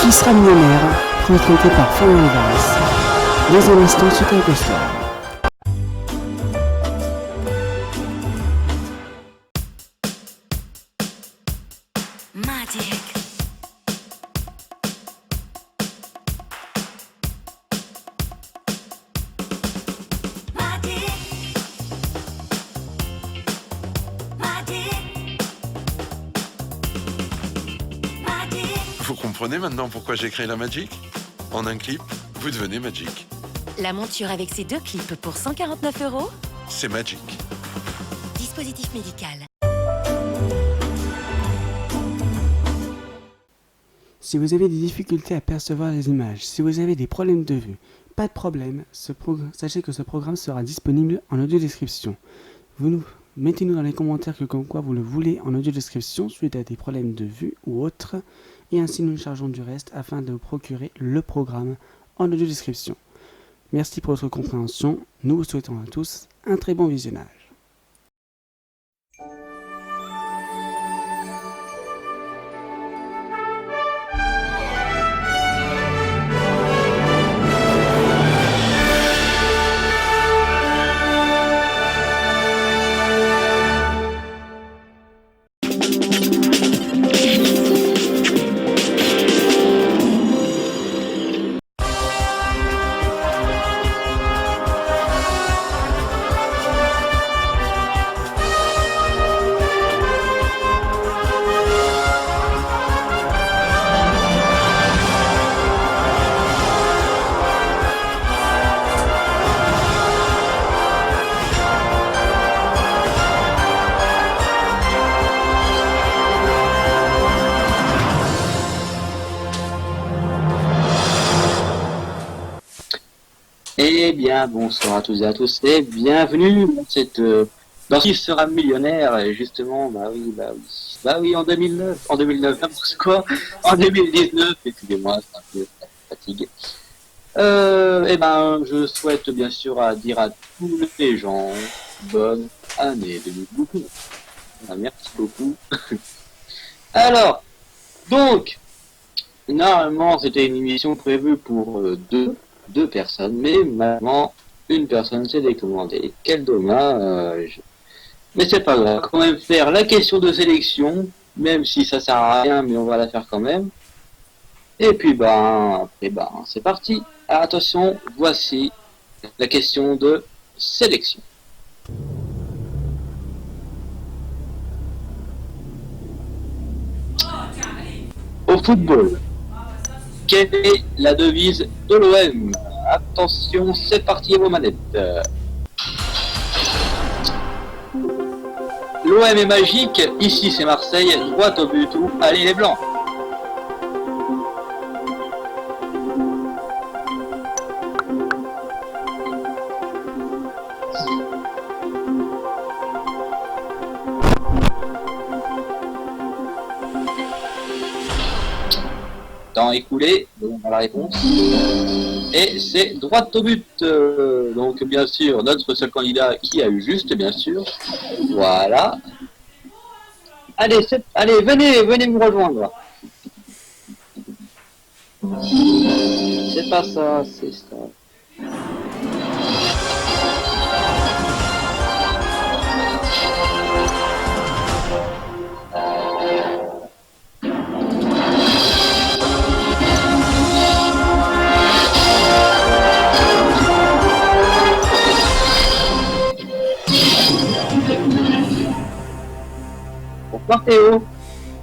Qui sera millionnaire, présenté par Florian Alvarez. Dans un instant, sur Coaster. Magic. Vous comprenez maintenant pourquoi j'ai créé la Magic? En un clip, vous devenez Magic. La monture avec ses 2 clips pour 149 €. C'est Magic. Dispositif médical. Si vous avez des difficultés à percevoir les images, si vous avez des problèmes de vue, pas de problème, sachez que ce programme sera disponible en audio description. Mettez-nous dans les commentaires que comme quoi vous le voulez en audio description suite à des problèmes de vue ou autres, et ainsi nous chargeons du reste afin de vous procurer le programme en audio description. Merci pour votre compréhension, nous vous souhaitons à tous un très bon visionnage. Eh bien, bonsoir à tous et à tous et bienvenue dans Qui sera millionnaire. Et justement, bah oui, en 2009, n'importe quoi, en 2019, excusez-moi, c'est un peu fatigue. Eh ben, je souhaite bien sûr dire à tous les gens bonne année 2012. Merci beaucoup. Alors, donc, normalement, c'était une émission prévue pour deux personnes, mais maintenant une personne s'est décommandée. Quel dommage. Mais c'est pas grave, quand même faire la question de sélection, même si ça sert à rien, mais on va la faire quand même. Et puis après c'est parti. Alors, attention, voici la question de sélection. Au football, quelle est la devise de l'OM? Attention, c'est parti vos manettes. L'OM est magique, ici c'est Marseille, droit au but ou allez les blancs. Temps écoulé, donc la réponse. Et c'est droit au but. Donc bien sûr, notre seul candidat qui a eu juste, bien sûr. Voilà. Allez, venez me rejoindre. C'est pas ça, c'est ça. Bonsoir Théo.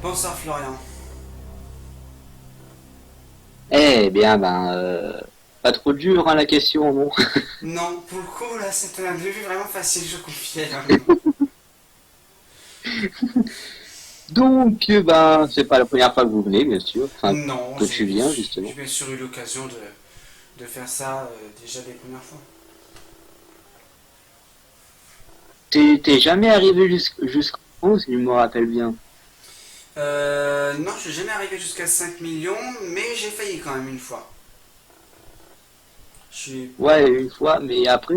Bonsoir Florian. Eh bien, pas trop dur la question, non? Non, pour le coup, là, c'était un début vraiment facile, je confie. Donc, c'est pas la première fois que vous venez, bien sûr. Enfin, non, que tu viens, justement. J'ai bien sûr eu l'occasion de faire ça déjà des premières fois. T'es jamais arrivé jusqu'au bout, si je me rappelle bien. Non, je suis jamais arrivé jusqu'à 5 millions, mais j'ai failli quand même une fois. Ouais, une fois, mais après,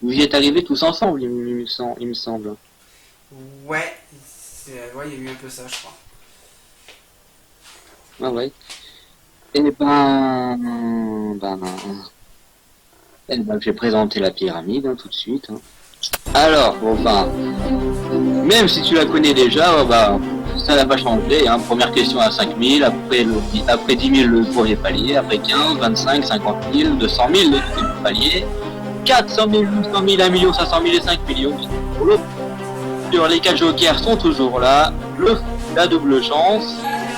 vous y êtes arrivés tous ensemble, il me semble. Ouais, il y a eu un peu ça, je crois. Ouais. Eh ben, je vais présenter la pyramide tout de suite. Alors, même si tu la connais déjà, ça n'a pas changé. Première question à 5000, après 10 000 le premier palier, après 15, 25, 50 000, 200 000 le deuxième palier, 400 000, 800 000, 1 million, 500 000 et 5 millions. Les 4 jokers sont toujours là. La double chance,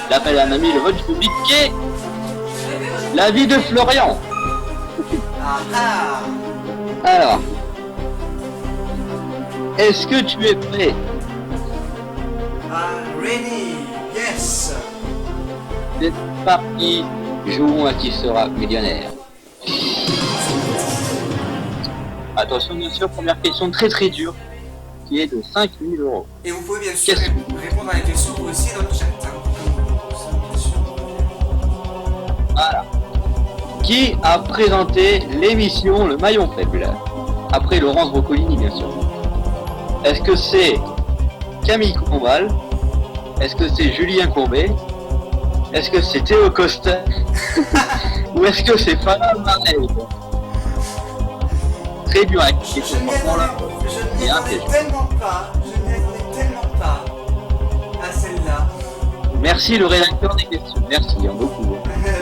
l'appel à un ami, le vote du public et la vie de Florian. Alors, est-ce que tu es prêt? Ready, yes. C'est parti, jouons à qui sera millionnaire. Attention bien sûr, première question très très dure, qui est de 5 000 euros. Et vous pouvez bien sûr répondre à la question aussi dans le chat. Voilà. Qui a présenté l'émission Le Maillon Faible? Après Laurence Broccolini bien sûr. Est-ce que c'est Camille Combal? Est-ce que c'est Julien Courbet? Est-ce que c'est Théo Costa? Ou est-ce que c'est Fana Marel? Très dur avec Je ne m'y attendais tellement pas à celle-là. Merci le rédacteur des questions, merci beaucoup. Bien vu.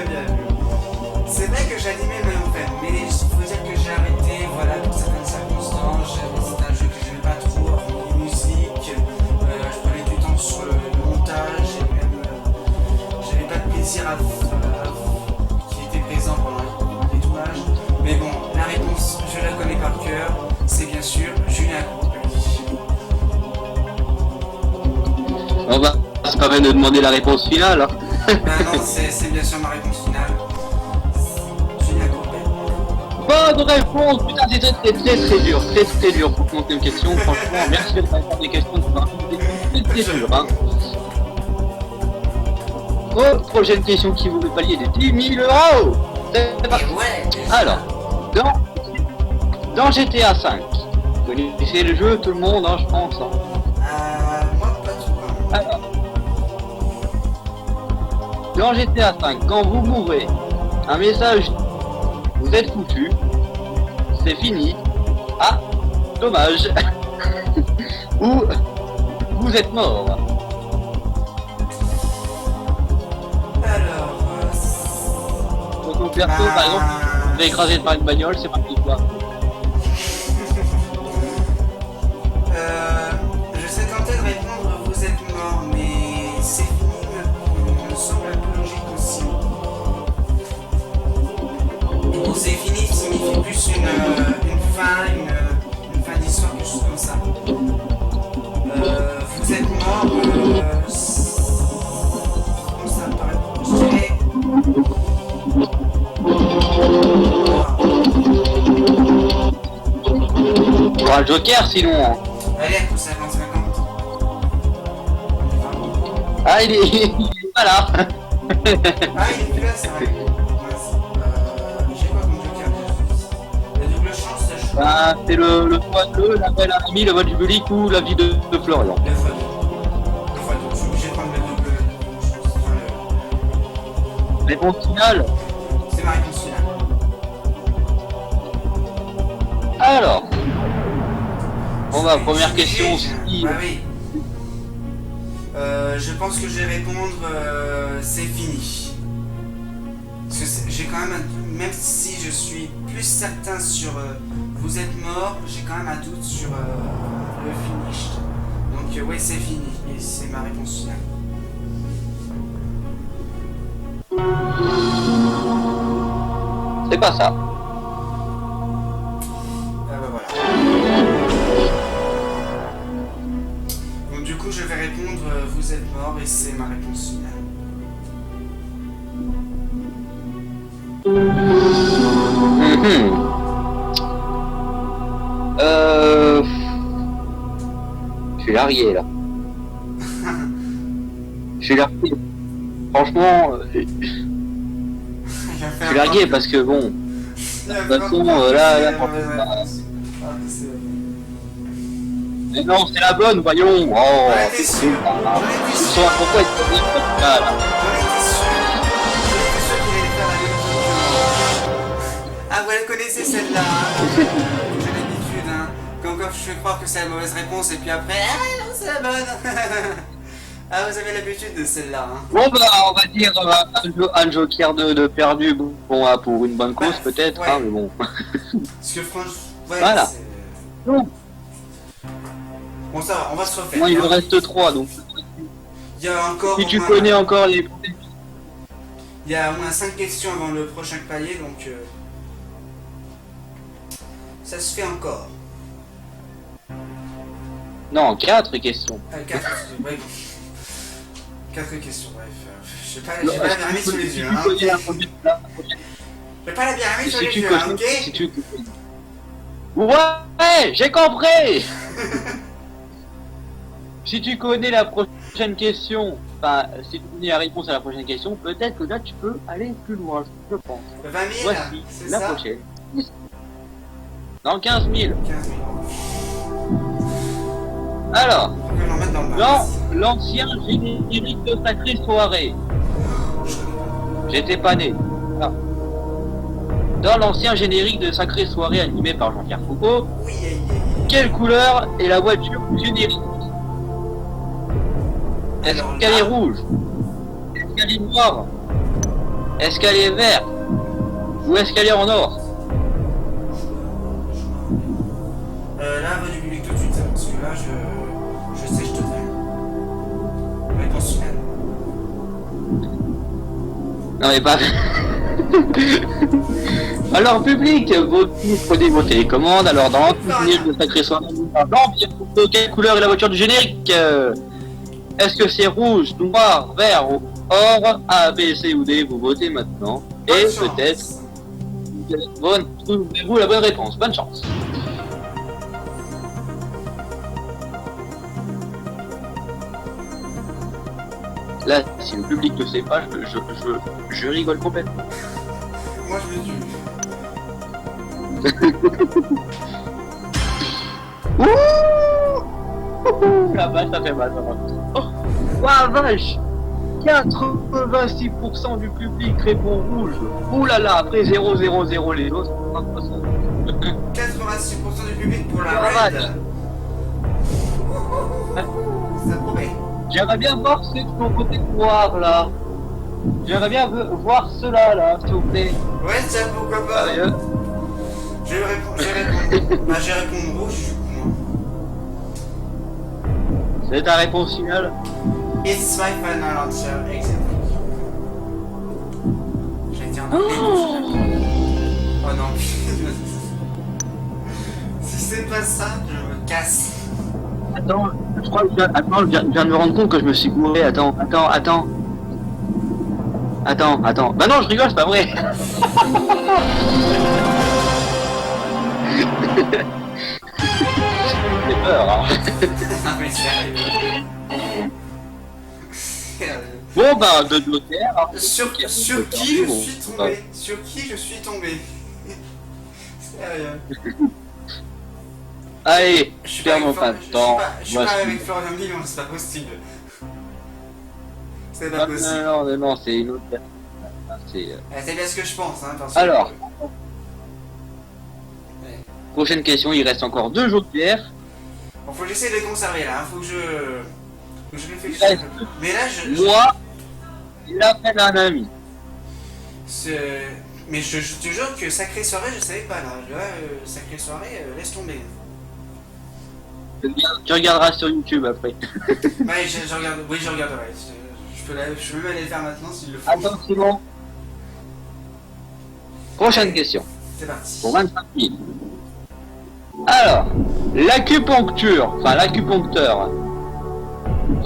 C'est vrai que j'animais le Maillon Faible, mais il faut dire que j'ai arrêté, voilà, pour certaines circonstances. C'est un jeu que j'aimais pas trop, les musiques, je prenais du temps sur le montage, et même j'avais pas de plaisir qui était présent pendant les tournages. Mais bon, la réponse, je la connais par cœur, c'est bien sûr Julien Courbet. C'est pas peine de demander la réponse finale. Non, c'est bien sûr ma réponse finale. Julien Courbet. Bonne réponse. Putain, c'est très dur. Très dur pour compter une question. Franchement, merci de répondre des questions. C'est très dur. Prochaine question qui vous fait palier des 10 000 euros. C'est parti. Alors, dans GTA 5, vous connaissez le jeu, tout le monde, je pense. Moi, pas tout. Alors, dans GTA 5, quand vous mourrez, un message, vous êtes foutu, c'est fini, dommage, ou vous êtes mort. Alors, Donc au perso, par exemple, vous êtes écrasé par une bagnole, c'est parti quoi. Je sais tenter de répondre, vous êtes mort, mais c'est fini, me semble un peu logique aussi. Bon, c'est fini signifie plus une fin d'histoire, quelque chose comme ça. Vous êtes mort, ça me paraît, je dirais... Il y aura le Joker sinon. Allez, à coup 50-50. Ah, il est pas là. Ah, il est plus là, c'est vrai. J'ai quoi comme joker? La double chance, je crois. C'est le x2, l'appel à un ami, le vote du public ou la vie de Florian. Le vote. Je suis obligé de prendre la double chance. Enfin, Réponse finale. c'est ma réponse finale. Alors, première question aussi. Bah oui. Je pense que je vais répondre c'est fini. Parce que j'ai quand même si je suis plus certain sur vous êtes mort, j'ai quand même un doute sur le finish. Donc oui, c'est fini. Et c'est ma réponse finale. C'est pas ça. Bah voilà. Donc du coup, je vais répondre vous êtes mort et c'est ma réponse finale. Je suis largué là. Je suis largué. Franchement, je suis largué parce que bon. De toute façon, là, mais non, c'est la bonne, voyons. Oh, c'est sûr. Pourquoi est-ce que là? J'en étais sûr qu'il allait Ah, vous la connaissez celle-là, hein. J'ai l'habitude, hein. Comme quoi je fais croire que c'est la mauvaise réponse et puis après, ah non, c'est la bonne. Ah, vous avez l'habitude de celle-là, hein. Bon bah on va dire un joker de perdu, bon pour une bonne cause peut-être, ouais. hein, mais bon. Parce que franchement, ouais, Voilà. c'est- Non, Bon, ça va, on va se refaire. moi il me reste 3 donc Il y a encore. si tu au moins- connais encore les... Il y a au moins 5 questions avant le prochain palier, donc. Ça se fait encore. Non, 4 questions. 4 ouais. 4 questions, bref. Je sais pas, j'ai pas la pyramide sous les yeux, hein. connais la prochaine... J'ai pas la pyramide sous Si les tu yeux, connais... hein, ok? Si tu... Ouais, j'ai compris. Si tu connais la prochaine question, enfin, si tu connais la réponse à la prochaine question, peut-être que là tu peux aller plus loin, je pense. 20 000, Voici c'est la ça? prochaine. Non, 15 000. 15 000. Alors, Faut que j'en mette dans le dans balance. l'ancien générique de Sacrée Soirée, Je connais pas. j'étais pas né. Ah. Dans l'ancien générique de Sacrée Soirée animé par Jean-Pierre Foucault, Oui, aïe, aïe, quelle couleur est la voiture du générique? Est-ce Alors qu'elle là- est rouge? Est-ce qu'elle est noire? Est-ce qu'elle est verte? Ou est-ce qu'elle est en or? Là, va du public tout de suite, parce que là, je sais, je te dirai. Réponse finale. Non mais pas... Alors public, prenez vos télécommandes, alors dans l'entreprise de Sacré Soirée, de quelle couleur est la voiture du générique? Est-ce que c'est rouge, noir, vert ou or? A, B, C ou D, vous votez maintenant. Et Bonne chance. peut-être trouvez-vous la bonne réponse. Bonne chance. Là, si le public ne sait pas, je rigole complètement. Moi, je me tue. Ouh la vache, ça fait mal, ça va. Oh, la vache! 86% du public répond rouge. Ouh là là, après 0, 0, 0 les autres. 86% du public pour la La raid. vache. Ça promet. J'aimerais bien voir ceux qui ont voté noir là. J'aimerais bien voir ceux-là là, s'il vous plaît. Ouais, tiens, pourquoi pas. Sérieux? Je vais répondre. Bah, je vais répondre rouge, du coup, moi. C'est ta réponse finale? It's my final answer, exactly. J'ai dit en Oh non. Si c'est pas ça, je me casse. Attends, je crois que je viens de me rendre compte que je me suis gouré. Attends. Bah non, je rigole, c'est pas vrai. J'ai peur, hein. Ah, mais sérieux. Sérieux. Bon, bah, de notaire. Hein. Sur qui je suis tombé? Sur qui je suis tombé? Sérieux. Allez, Je suis perds pas mon avec pas de temps. je suis pas avec Florian Guillon, c'est pas possible. C'est pas possible. Non, c'est une autre personne. C'est... C'est bien ce que je pense, hein, parce Alors. que... Ouais. Prochaine question, il reste encore 2 jokers. Bon, faut que j'essaie de les conserver là, hein. Faut que je réfléchisse Ouais. un peu. Mais là, Moi, il appelle un ami. Mais je te jure que Sacrée Soirée, je savais pas là. Là, Sacrée Soirée, laisse tomber. Tu regarderas sur YouTube après. Ouais, je regarde, oui, je regarderai. Je peux même aller le faire maintenant s'il le faut. Attends, c'est bon. Prochaine question. C'est parti. Pour 25 000. Alors, l'acupuncture, enfin l'acupuncteur.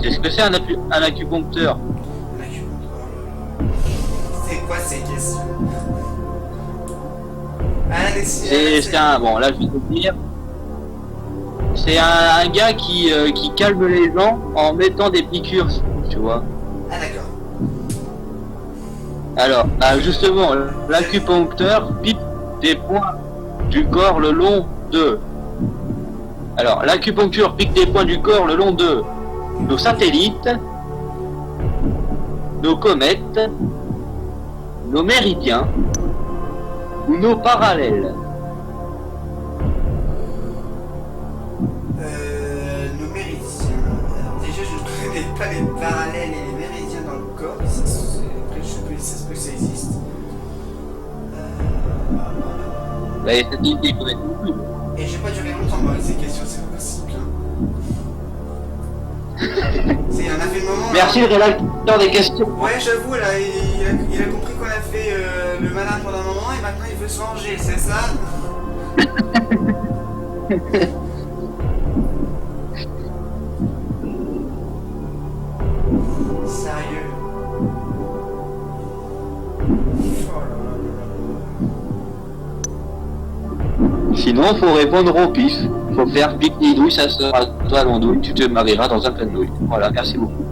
C'est ce que c'est un acupuncteur? C'est quoi ces questions? C'est un, bon là je vais te dire, c'est un gars qui calme les gens en mettant des piqûres, tu vois. Ah d'accord. Alors, bah, justement, l'acupuncteur pique des points du corps le long de... Alors, l'acupuncture pique des points du corps le long de nos satellites, nos comètes, nos méridiens, nos parallèles. Nos méridiens. Alors déjà, je ne connais pas les parallèles et les méridiens dans le corps. Après, ça se peut que ça existe. Bah, il y a cette idée qu'on est plus. Et j'ai pas duré longtemps moi, avec ces questions, c'est pas possible. Il y en a fait le moment. Merci là. le rédacteur des questions. Ouais, j'avoue, là, il a compris qu'on a fait le malin pendant un moment et maintenant il veut se venger, c'est ça? Sérieux? Oh là là là là. Sinon, faut répondre au pif. Faut faire pique-nidouille, ça sera toi l'andouille, tu te marieras dans un plein de nouilles. Voilà, merci beaucoup.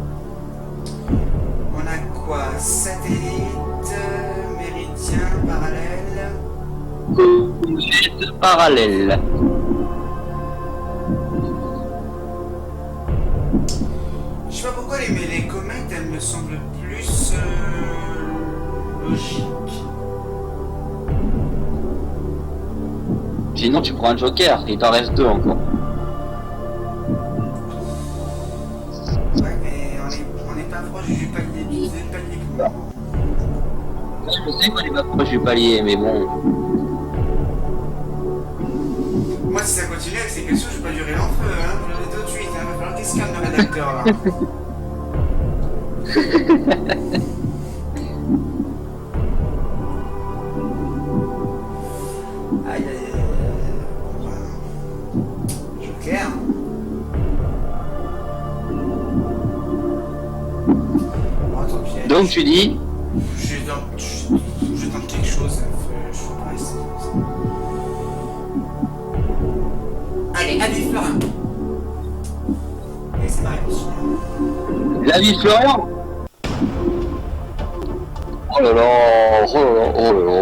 On a quoi? Satellite, méridien, parallèle. Comète parallèle. Je sais pas pourquoi les comètes, elles me semblent plus logiques. Sinon, tu prends un joker, il t'en reste 2 encore. Ouais, mais on est pas proche du palier pour moi. Je sais qu'on est pas proche du palier, mais bon. Moi, si ça continue avec ces questions, je vais pas durer l'enfeu, hein. Je le dis tout de suite, hein. Il va falloir qu'il se calme le rédacteur, là. Aïe, aïe, aïe. Joker. Bon, tant pis. Donc, tu dis, Je tente quelque chose, je peux pas rester comme ça. Allez, allez, Florian. Expérience. la vie de Florian. Oh là là, oh là là, oh là là.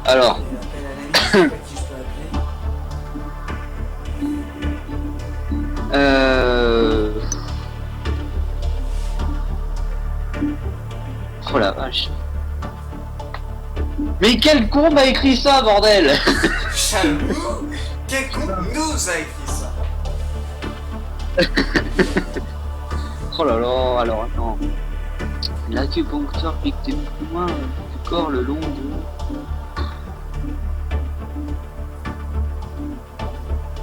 Alors, Je l'appelle à l'ami, je sais pas qui je peux appeler. Oh la vache. Mais quel con m'a écrit ça, bordel? J'avoue, quel con nous a écrit ça? Oh là là, alors attends. L'acupuncteur pique des points du corps le long de...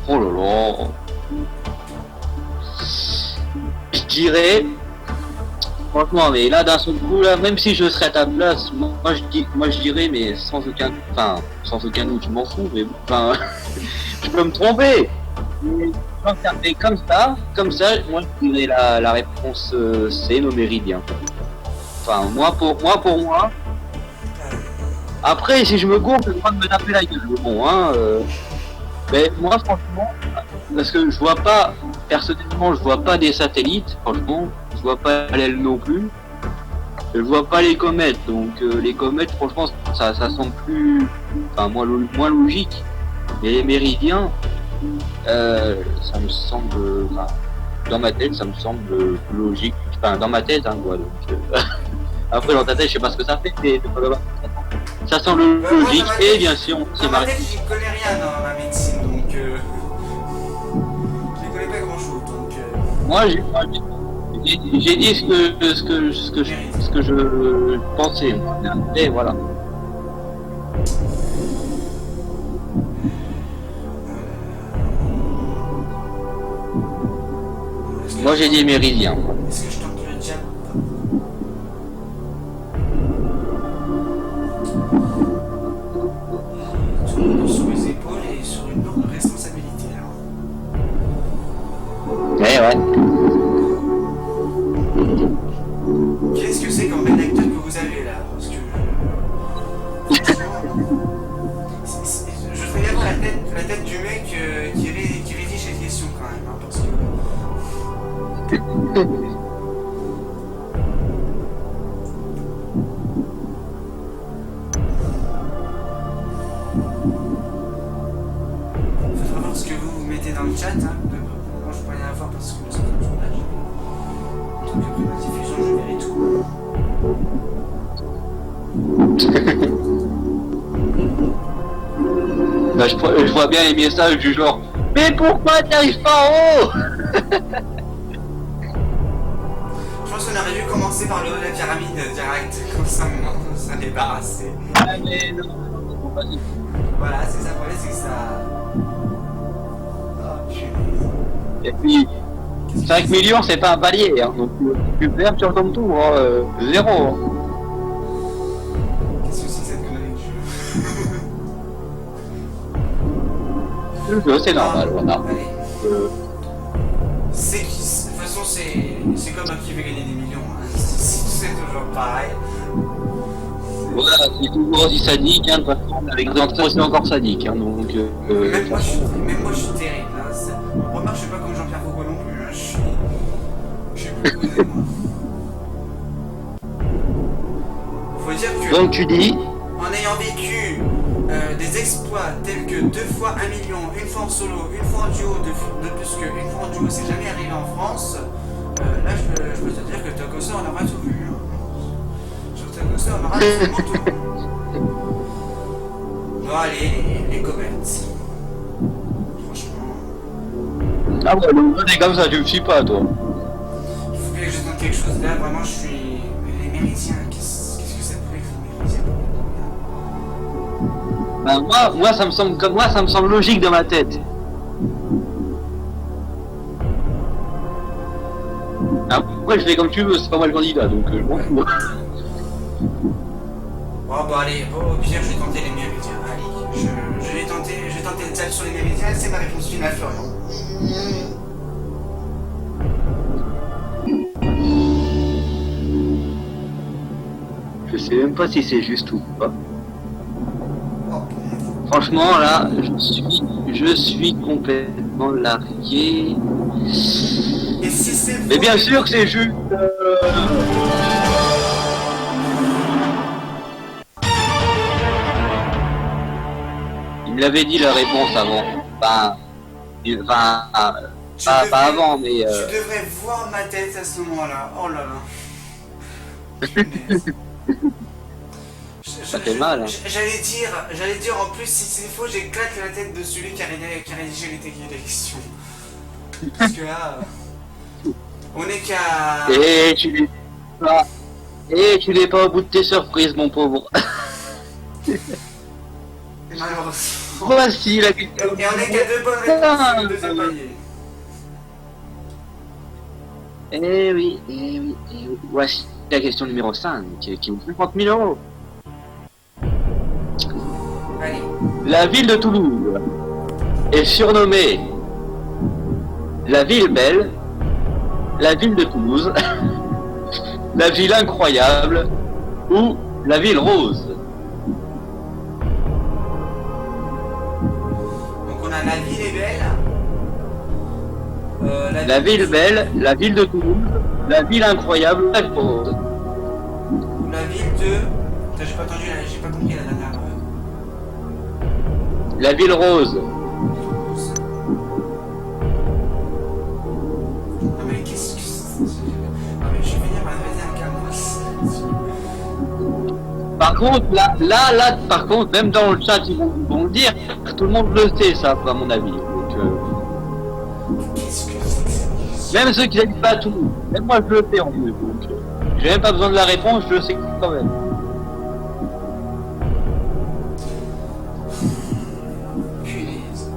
Oh là là. Je dirais... Franchement, mais là d'un seul coup, là, même si je serais à ta place, moi je dirais, mais sans aucun doute, je m'en fous, mais enfin, je peux me tromper. Mais comme ça, moi je dirais la réponse C, nos méridiens. Enfin, moi pour moi. Après, si je me gourre, j'ai le droit de me taper la gueule. Bon, hein. Mais moi, franchement, parce que je vois pas, personnellement, je vois pas des satellites, franchement. Je vois pas l'aile non plus. Je vois pas les comètes, donc les comètes, franchement, ça semble plus, enfin moins logique. Mais les méridiens, ça me semble, enfin, dans ma tête, ça me semble logique. Enfin, dans ma tête, hein, quoi. Donc, après, dans ta tête, je sais pas ce que ça fait, mais ça semble logique. Et bien sûr, c'est Dans ma marré. tête, j'y connais rien dans la médecine, donc je connais pas grand chose, donc. Moi, j'ai dit ce que je pensais. Et voilà. Moi, j'ai dit méridien. Est-ce que je tente le diable ou pas? Tout le monde sur les épaules et sur une lourde responsabilité, alors. Ouais. Qu'est-ce que c'est comme rédacteur que vous avez là? Parce que. Je voudrais bien voir la tête du mec qui rédige les questions quand même, hein, parce que. Faudra voir ce que vous mettez dans le chat, hein. Moi je peux rien voir parce que c'est un tournage. Donc après la diffusion, je verrai tout. bah, je vois bien les messages du genre « Mais pourquoi t'arrives pas en haut ?» Je pense qu'on aurait dû commencer par le haut de la pyramide direct, comme ça on s'en débarrasser. Ah mais non, pas du tout. Voilà, c'est ça le problème, c'est que ça... Oh punaise. Et puis, 5 millions c'est pas un palier, hein, donc tu perds sur ton tour, hein, 0. Hein. Qu'est-ce que c'est que cette connerie de jeu? Le jeu, c'est normal, voilà. Allez. De toute façon, c'est comme un qui veut gagner des millions. Hein. C'est toujours pareil. Voilà, c'est toujours aussi sadique, hein, de toute façon, avec des entrées c'est encore sadique, hein, donc... même moi, je suis terrible. Hein. Remarque, je suis pas comme Jean-Pierre Foucault non plus. Hein. Je suis plus posé, moi. Faut dire que... Donc tu dis... En ayant vécu des exploits tels que 2 fois 1 million, une fois en solo, une fois en duo, de plus qu'une fois en duo, c'est jamais arrivé en France, là je peux te dire que Tokoso on aura tout vu. Hein. Sur Tokoso on aura absolument tout vu. Bon allez, les comments. Franchement... Ah ouais, le jeu comme ça, tu me suis pas toi. Il faut que je donne quelque chose là, vraiment je suis... Les Méridiens, qu'est-ce que ça pouvait être les Méridiens? Ben moi ça me semble logique dans ma tête. Après je fais comme tu veux, c'est pas moi le candidat donc je m'en fous. Oh bah allez, au pire je vais tenter les Méridiens, allez, je vais tenter le tap sur les Méridiens, c'est ma réponse finale Florian. Je sais même pas si c'est juste ou pas. Oh, Franchement là, je suis complètement largué. et si c'est Mais bien sûr que c'est juste. Il me l'avait dit la réponse avant. Pas avant, mais. Tu devrais voir ma tête à ce moment-là. Oh là là. Ça fait mal. Hein. J'allais dire en plus si c'est faux, j'éclate la tête de celui qui a rédigé les questions. Parce que là, on est qu'à. Et tu n'es pas au bout de tes surprises, mon pauvre. Malheureusement. Voici la question. Et on est qu'à 2 bonnes réponses sur le deuxième palier. Eh oui. Voici la question numéro 5, qui vaut 50 000 €. Allez. La ville de Toulouse est surnommée la ville belle, la ville de Toulouse, la ville incroyable ou la ville rose. Donc on a la ville est belle. La ville belle, la ville de Toulouse, la ville incroyable, la ville rose. La ville de. Putain, j'ai pas entendu, j'ai pas compris la dernière. La ville rose. Non mais qu'est-ce que c'est? Non mais je vais venir m'adresser un calme. Par contre, là, par contre, même dans le chat, ils vont le dire, tout le monde le sait, ça, à mon avis. Donc, Qu'est-ce que c'est que ça? même ceux qui n'habitent pas à Toulouse, même moi je le sais en plus. Donc, j'ai même pas besoin de la réponse, je le sais quand même. Punaise.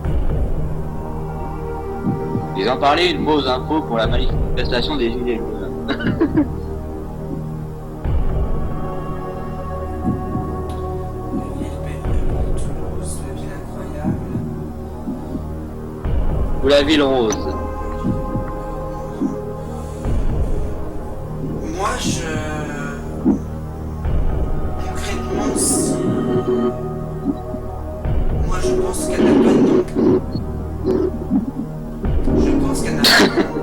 Ils en parlaient, une pause info pour la manifestation des Gilets jaunes. La ville belle, Toulouse, la ville incroyable. Ou la ville rose. Moi concrètement si. Moi je pense qu'elle n'a pas de nom. Je pense qu'elle n'a pas de nom.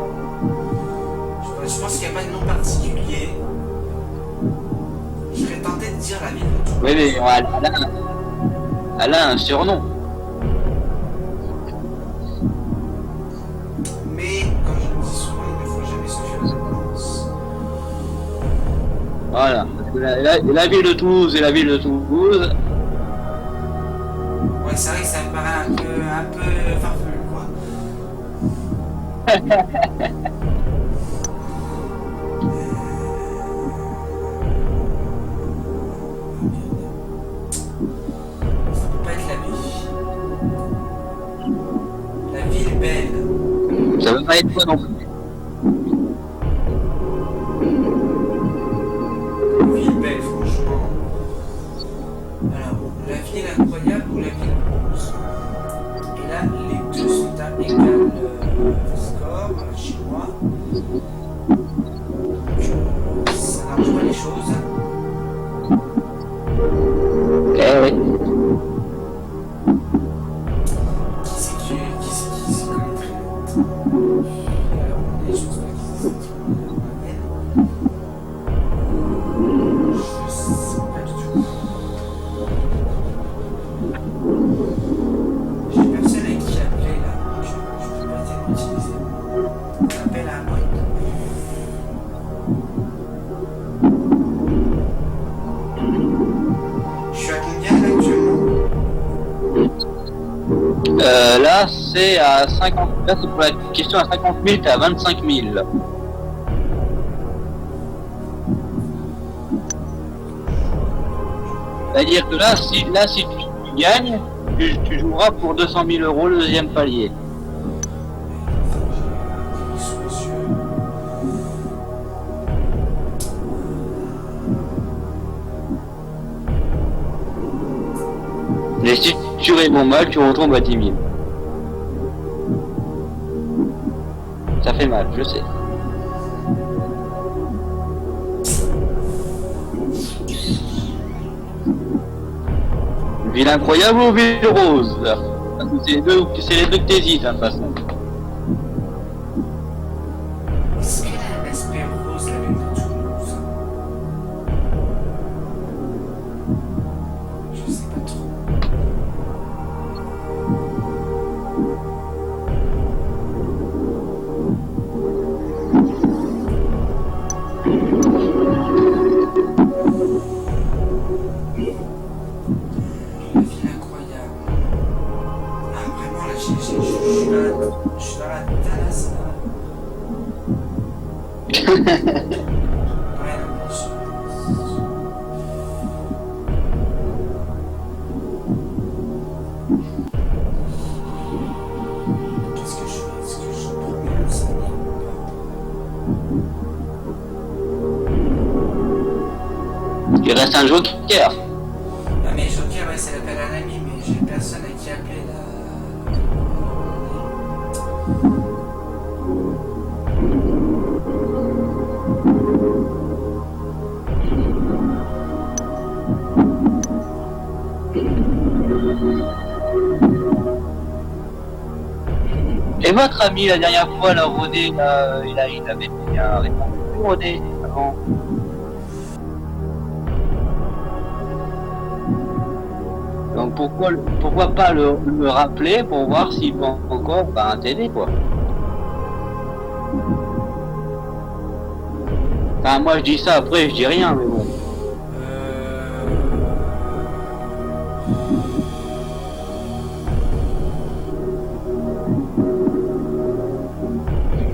Je pense qu'il n'y a pas de nom particulier. Je serais tenté de dire la ville de Toulouse. Oui, mais elle a un surnom. Mais, comme je le dis souvent, il ne faut jamais se fier aux apparences. Voilà. Parce que la ville de Toulouse et la ville de Toulouse. Ouais, c'est vrai que ça me paraît un peu farfelu, quoi. Ça peut pas être la ville belle. Ça veut pas être toi non plus. Ville belle, franchement. Alors, la ville incroyable ou la ville rose? Et là, les deux sont à égal score chez moi. Ça n'arrange pas les choses. Eh oui. Qui c'est comme très lente? Alors, les choses là qui sont moyennes. Je sais pas du tout. J'ai personne avec qui appeler là, donc je peux pas essayer d'utiliser mon appel à moi. Je suis à combien là actuellement? Là, c'est à 50. Là, c'est pour la question à 50 000, t'es à 25 000. C'est-à-dire que là, si tu gagnes, tu joueras pour 200 000 euros le deuxième palier. Ils sont aux yeux. Mais si tu réponds mal, tu retombes à 10 000. Ça fait mal, je sais. Ville incroyable ou ville rose? C'est les deux que t'hésites, hein, de toute façon. Est-ce qu'elle a un aspect rose la ville de Toulouse? Je sais pas trop. La ville incroyable. Ah vraiment là je suis dans la Thalassa. Ouais, non, mais qu'est-ce que je fais? Est-ce que je promets un samedi ou pas? Il reste un joker. Ah mais Joker, ouais, c'est l'appel à l'ami, mais j'ai personne à qui appeler là. Et votre ami, la dernière fois, la Rodé, il avait bien répondu. Rodé, avant. Donc pourquoi pas le rappeler pour voir s'il peut encore t'aider, quoi. Enfin, moi je dis ça, après je dis rien, mais bon.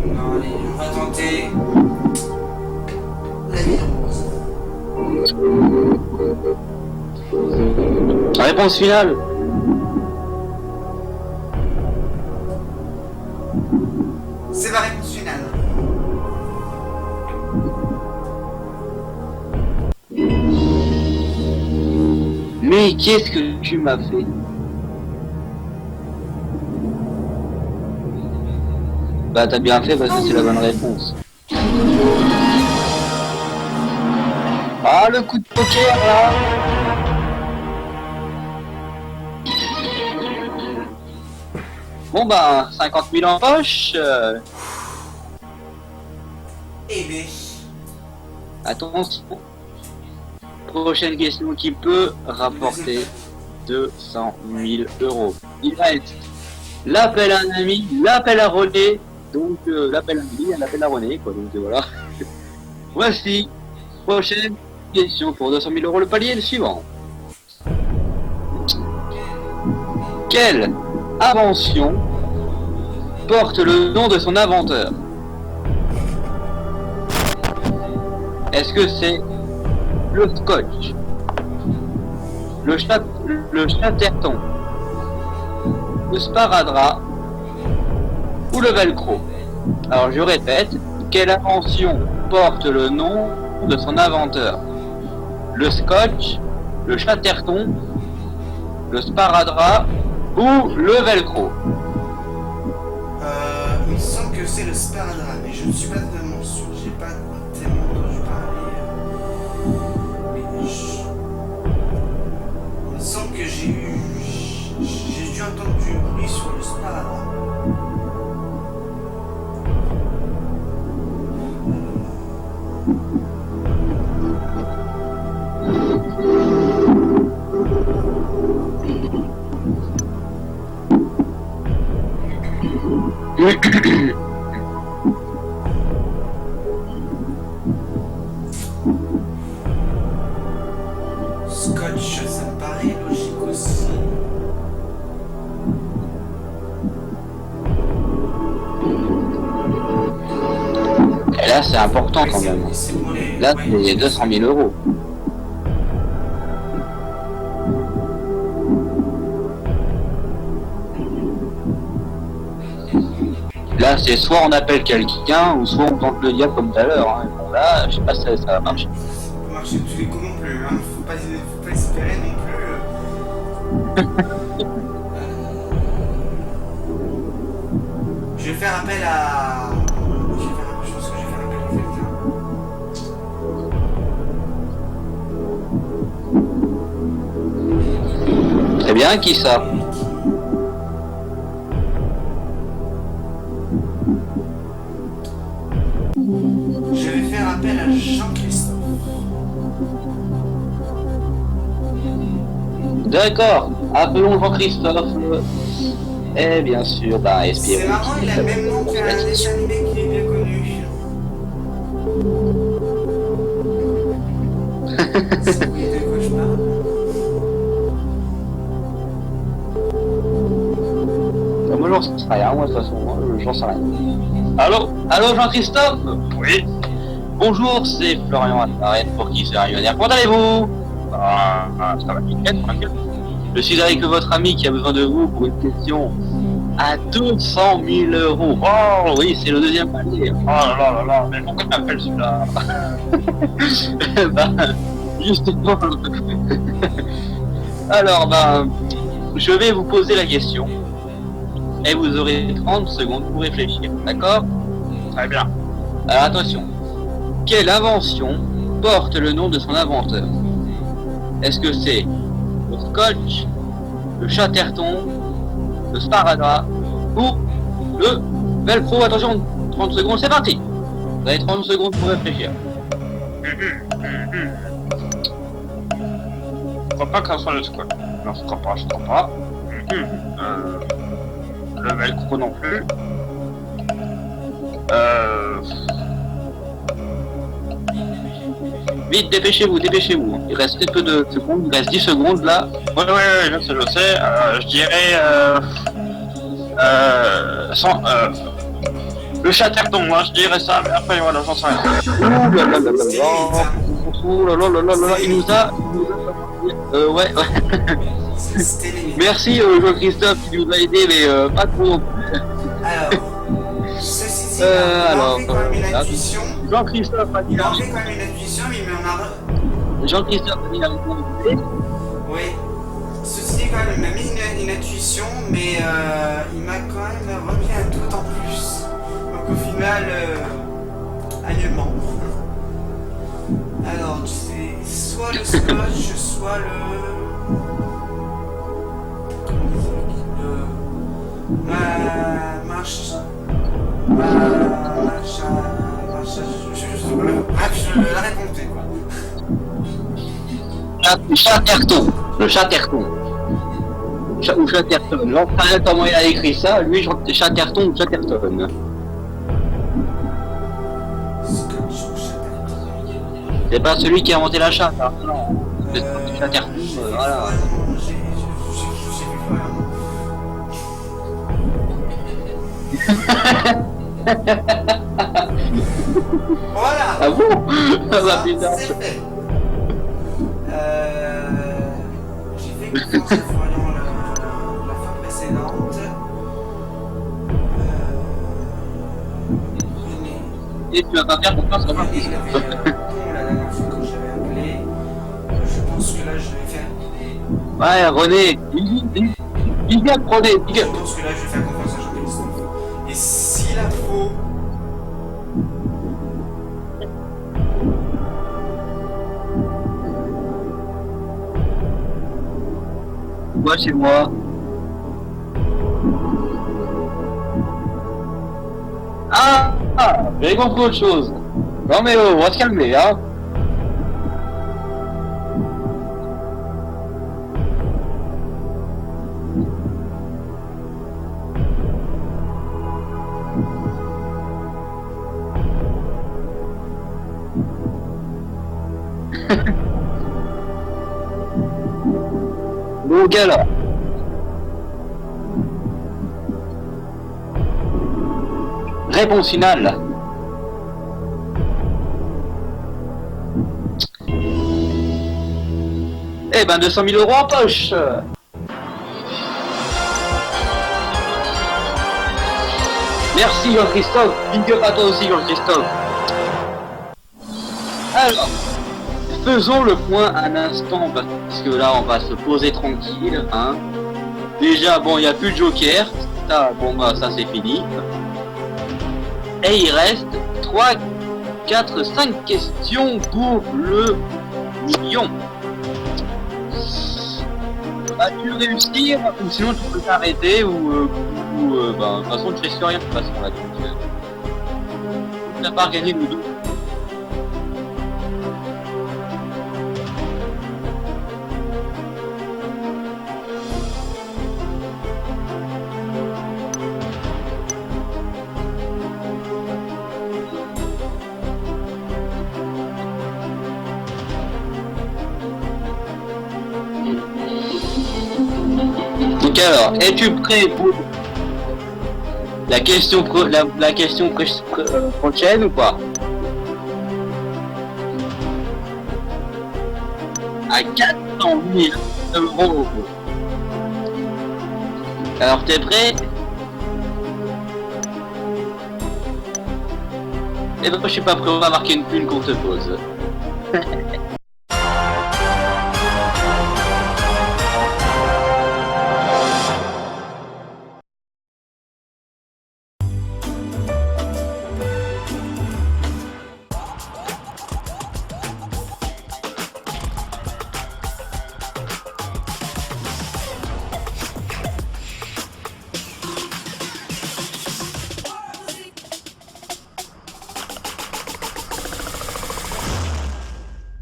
Non, allez, on va tenter la ville rose. Réponse finale. C'est la réponse finale. Mais qu'est-ce que tu m'as fait? Bah t'as bien fait parce que c'est la bonne réponse. Ah le coup de poker là. Bon bah 50 000 en poche. Eh ben, Attention. Prochaine question qui peut rapporter 200 000 euros. Il reste l'appel à un ami, l'appel à René. Donc l'appel à un ami, l'appel à René quoi. Donc voilà. Voici. Prochaine question pour 200 000 euros le palier le suivant. Quelle invention porte le nom de son inventeur? Est-ce que c'est le scotch, le chatterton, le sparadrap ou le velcro? Alors je répète, quelle invention porte le nom de son inventeur? Le scotch, le chatterton, le sparadrap ou le velcro? Il me semble que c'est le sparadrap, mais je ne suis pas tellement sûr. J'ai pas tellement entendu parler. Il me semble que j'ai dû entendre du bruit sur le sparadrap. Scotch, ça me paraît logique aussi. Et là c'est important quand même. C'est pour les... Là ouais, c'est 200 000 euros. Là c'est soit on appelle quelqu'un ou soit on tente le diable comme tout à l'heure. Hein. Bon, là je sais pas si ça va marcher. Ça peut marcher tous les coups non plus, hein. Faut pas espérer non plus. Je vais faire appel à... Je pense que je vais faire appel à quelqu'un. Très bien, qui ça? Je vais faire appel à Jean-Christophe. D'accord, appelons Jean-Christophe. Et bien sûr, bah espérons. C'est marrant, il a le même nom qu'un dessin animé qui est bien connu. C'est de quoi je parle. Moi j'en sais rien, moi de toute façon, j'en sais rien. Allô Jean-Christophe? Oui. Bonjour, c'est Florian Appareil pour qui c'est un millionnaire. Comment allez-vous? Ça va nickel, tranquille. Je suis avec votre ami qui a besoin de vous pour une question à 200 000 euros. Oh oui, c'est le deuxième palier. Oh là là, mais pourquoi tu m'appelles celui-là? Bah, justement. Alors, bah, je vais vous poser la question. Et vous aurez 30 secondes pour réfléchir, d'accord? Très bien. Alors attention. Quelle invention porte le nom de son inventeur? Est-ce que c'est le scotch, le chatterton, le sparadrap ou le velcro? Attention, 30 secondes, c'est parti. Vous avez 30 secondes pour réfléchir. Je crois pas que ça soit le scotch. Non, je crois pas. Le velcro non plus. Vite, dépêchez-vous. Il reste peu de secondes, il reste 10 secondes là. Ouais, je sais. Je dirais... le chatterton, moi je dirais ça, mais après voilà, j'en sais rien. Ouh là là, il nous a... ouais. C'était limite. Merci Jean-Christophe qui nous a aidé, mais pas trop non plus. Alors, ceci dit, il a alors, enlevé quand même une intuition. Jean-Christophe a dit Il a enlevé quand même une intuition, mais il m'en a... Jean-Christophe a dit la réponse. Oui. Ceci dit, quand même, il m'a mis une intuition, mais il m'a quand même remis un doute en plus. Donc au final, annulement. Alors, c'est soit le scotch, soit le... Bref, je la répondais quoi. Chatterton. Le chatterton. Ou chatterton. J'en sais rien comment il a écrit ça. Lui, chatterton ou chatterton. C'est pas celui qui a inventé la chatte. Hein. Non. C'est chatterton. Voilà. Voilà. Ah bon? Ah bah Ça, putain. c'est fait. J'ai fait confiance à Florian la fois précédente. René. Et tu vas pas faire confiance à moi. René, il avait bon la dernière fois quand je l'avais appelé. Je pense que là, je vais faire. Ouais, René, big up, René, big Je up. pense que là, je vais faire confiance à Jean-Christophe. Et s'il a faux. Moi, chez moi. J'avais compris autre chose. Non mais on va se calmer, hein. Bon gars là. Réponse finale. Eh ben 200 000 euros en poche. Merci Jean-Christophe. Big up à toi aussi Jean-Christophe. Alors, faisons le point un instant parce que là on va se poser tranquille, hein. Déjà bon il n'y a plus de joker, ça bon bah ça c'est fini. Et il reste 3, 4, 5 questions pour le million. Vas-tu réussir ou sinon tu peux t'arrêter ou bah, de toute façon tu risques rien de toute façon là donc tu n'as pas gagné le double. Donc alors, es-tu prêt pour la question prochaine ou pas? À 400 000 euros. Alors t'es prêt? Eh ben moi je suis pas prêt, on va marquer une courte pause.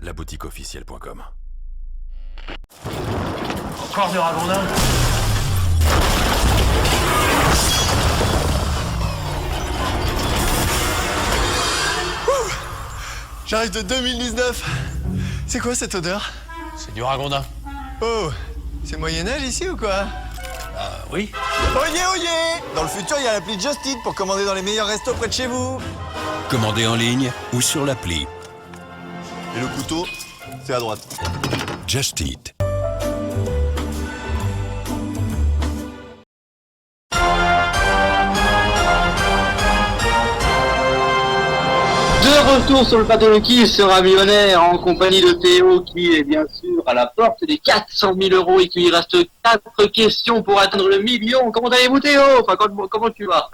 Laboutiqueofficielle.com. Encore de ragondin. J'arrive de 2019. C'est quoi cette odeur? C'est du ragondin. Oh, c'est Moyen-Âge ici ou quoi? Oui. Oyez, oyez! Dans le futur, il y a l'appli Just Eat pour commander dans les meilleurs restos près de chez vous. Commandez en ligne ou sur l'appli. Et le couteau, c'est à droite. Just Eat. De retour sur le plateau de Qui sera millionnaire en compagnie de Théo qui est bien sûr à la porte des 400 000 euros et qu'il lui reste 4 questions pour atteindre le million. Comment allez-vous Théo? Enfin, comment tu vas?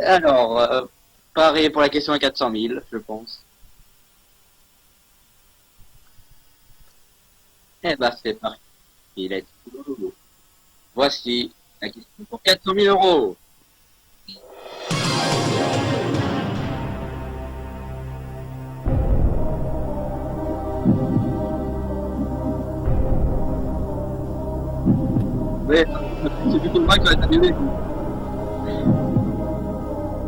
Alors, pareil pour la question à 400 000, je pense. Eh ben, c'est parti. Let's go. Voici la question pour 400 000 euros. Ouais, c'est plutôt moi qui va t'arriver.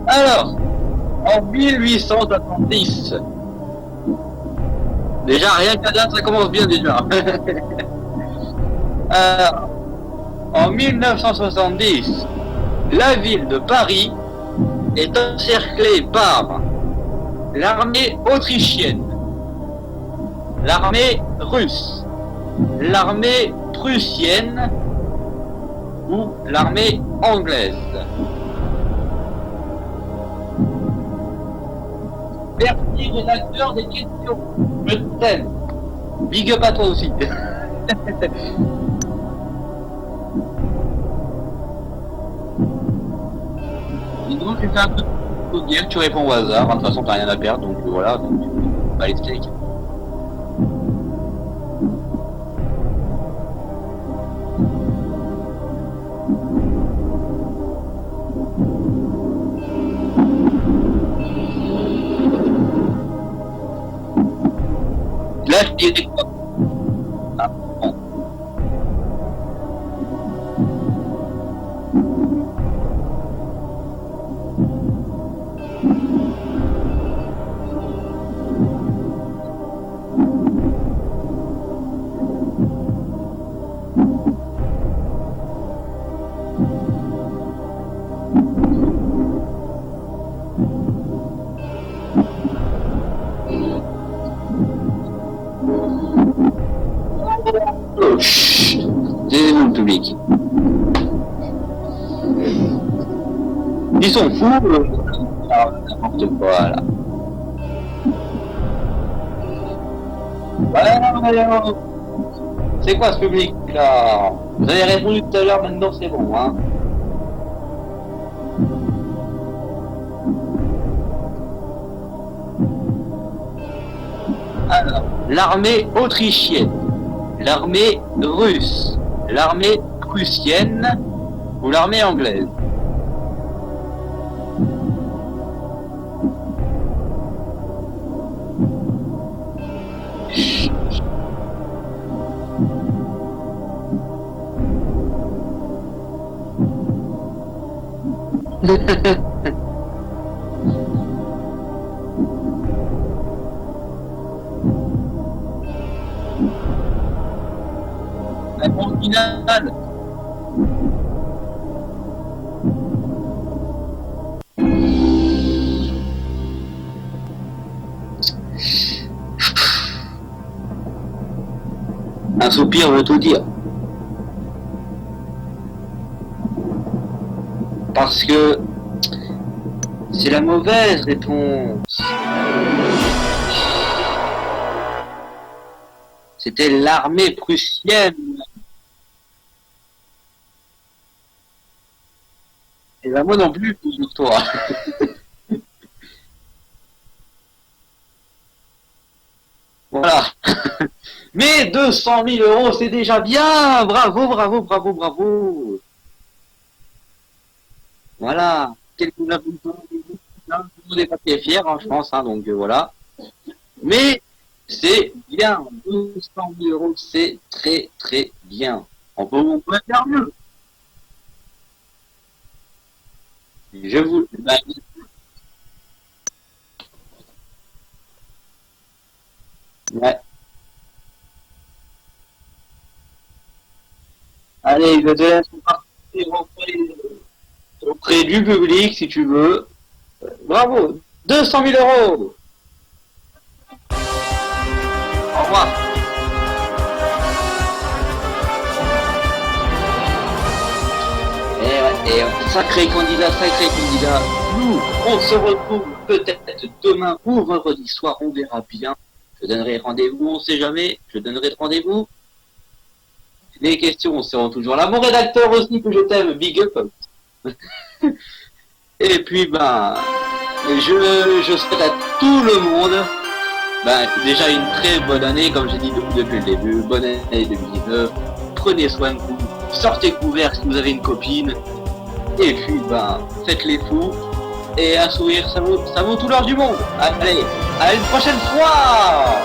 Alors, En 1870. Déjà, rien qu'à date, ça commence bien déjà. En 1970, la ville de Paris est encerclée par l'armée autrichienne, l'armée russe, l'armée prussienne ou l'armée anglaise. Merci rédacteur des questions. Je t'aime. Big up à toi aussi. Et donc tu fais un peu de dire, tu réponds au hasard, de toute façon t'as rien à perdre, donc voilà, donc bah les steaks. Là je dirais quoi? Ah, bon. Oh, chut. Taisez-vous le public. Ils sont fous, n'importe quoi là. Ouais, c'est quoi ce public là? Vous avez répondu tout à l'heure, maintenant c'est bon, hein. Alors, l'armée autrichienne, l'armée russe, l'armée prussienne ou l'armée anglaise? Réponse finale. Un soupir veut tout dire. Parce que c'est la mauvaise réponse. C'était l'armée prussienne. Et ben moi non plus, pour toi. Voilà. Mais 200 000 euros, c'est déjà bien. Bravo, bravo, bravo, bravo. Voilà. Quelques applaudissements. Tout le monde est pas très fier, hein, je pense. Hein, donc voilà. Mais c'est bien. 200 000 euros, c'est très très bien. On peut faire mieux. Je vous... Ouais. Allez, je te laisse partir auprès du public si tu veux. Bravo, 200 000 euros. Au revoir. Sacré candidat, sacré candidat. Nous, on se retrouve peut-être demain ou vendredi soir, on verra bien. Je donnerai rendez-vous, on sait jamais, je donnerai rendez-vous. Les questions seront toujours là. Mon rédacteur aussi, que je t'aime, big up. Et puis, ben, je souhaite à tout le monde, ben, déjà une très bonne année, comme j'ai dit depuis le début. Bonne année 2019. Prenez soin de vous. Sortez couverts si vous avez une copine. Et puis, ben, faites les fous. Et un sourire, ça vaut tout l'or du monde. Allez, à une prochaine fois!